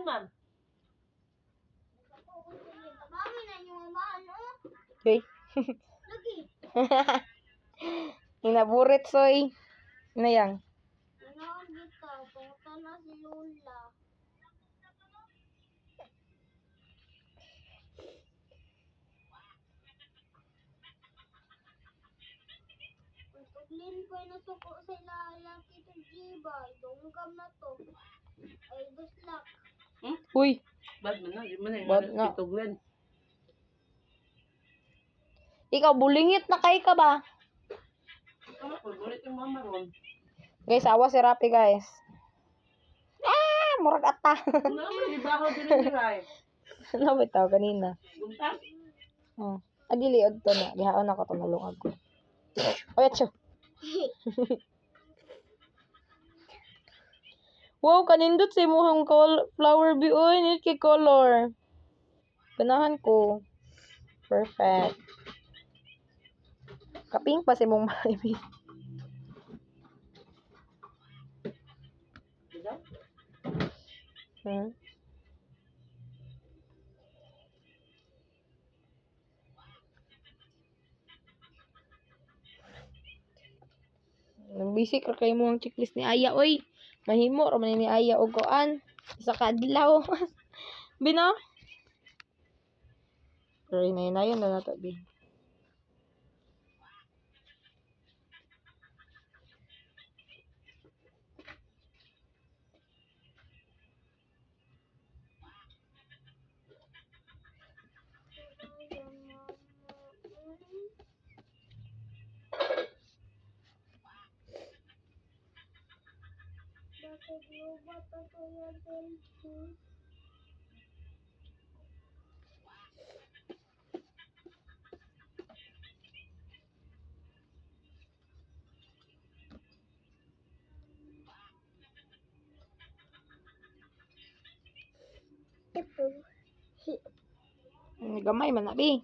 man. Mami na yung ano. Okay. Lagi. Inaburit, soy. Ano yan? Ano dito? Punta na si Lola. Pagpaglin ko na suko sa lalaki to Jiba. Dunggam na to. Ay, guslak. Uy. Bad mo na. Di mo na yung Bad na. kituglen. Ikaw, bulingit na kay ka ba? Tama po. Ulit yung mama ron. Guys, awa si Rapi, guys. Murag ata. Ano naman? Ibahaw din yung niray. Ano bitaw kanina? Buntas. Oh. Adili to na. Gihaon ako tumulong ako. Oy, atso. Wow, kanindot sa imuhang flower bee. Uy, need kay color. Ganahan ko. Perfect. Kaping pa si mong baby. Diba? Bisik ra kay mo ang checklist ni Aya, oy. Mahimo ra man ni Aya og kuan. Isa ka adlaw. Bino? Pero inayon na nato, bi. Bakit yung bata ko yung selfie? Ito. Gamay man na, bi.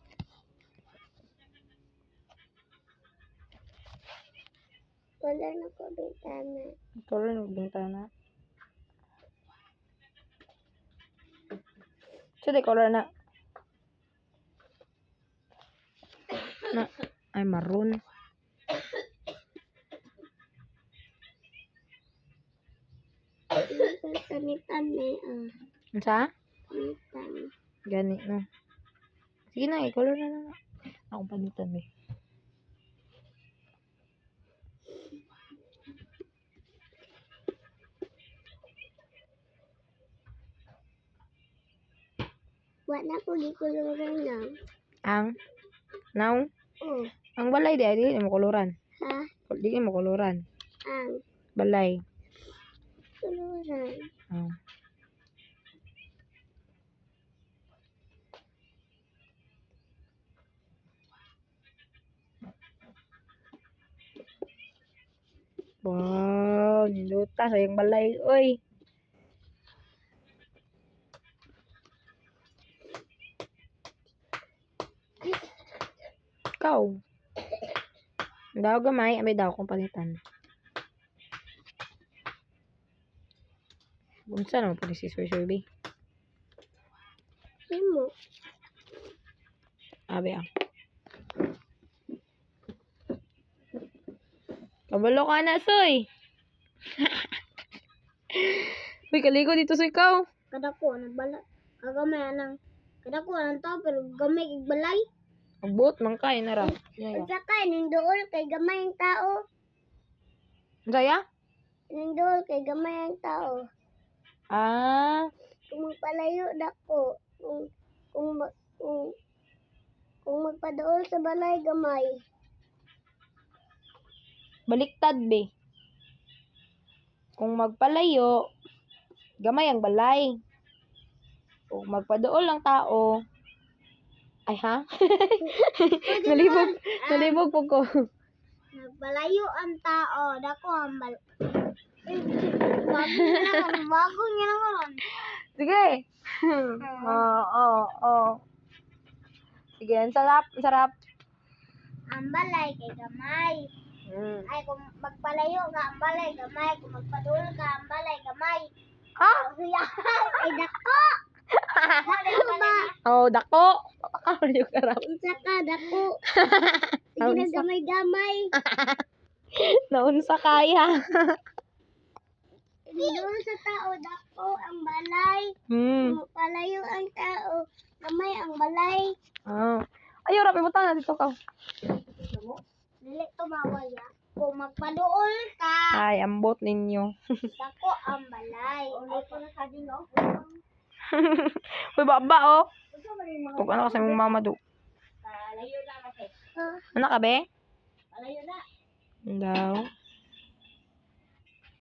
Wala na ko bintana. Color ng bintana. Sa color na. Na. Ay, maroon. Kanitan na Sa? Kanitan. Gani, no. Sige na, color na lang. Akong panitan, bi. Wala ko gikuluran na. Ang? Now? Oh. Ang balay di mo koloran. Ha? Di mo koloran. Ang Balay. kuluran. Oh. Wow, niluta sa yung balay. Uy. Ikaw. Daw gamay, abay daw kong palitan. Bunsa naman po ni si Sir Sherby. Simo. Abi ah. Kabalo ka na, Soy. Uy, kaligo dito sa ikaw. Kada ko nagbala. Kagamay anang. Kada ko anang tao pero gamay kay balay. Agbot, mangkay na ra. Ang sakay ning dool kay gamay ang tao. Saya? Ning dool kay gamay ang tao. Ah. Kung magpalayo dako. Kung magpadool sa balay gamay. Baliktad, be. Kung magpalayo, gamay ang balay. Kung magpadool ang tao, ay ha? nalibog po ko. Nagpalayo ang tao, dako ang bago niya naman. Sige. Oo. Sige, ang sarap. Ang balay kay gamay. Ay, kung magpalayo ka, ang balay gamay. Kung magpadul ka, ang balay gamay. Ha? Ay, dako. Dako ba? Oh, dako. Papakaulyo ka raw. Unsa ka, dako. Sige na gamay-gamay. Naunsa kaya. Doon sa tao, dako ang balay. Palayo ang tao, gamay ang balay. Ah. Ayo, rapi mo na dito ka. Dili tumawaya. Kung magpaduol ka, Ay, ambot ninyo. dako ang balay. Ulit ko na sa din, no? Uy, baba, oh. Gusto mo rin mga Tug ano kasi mong mama do. palayo na kasi. Ano ka, be? Palayo na. Daw.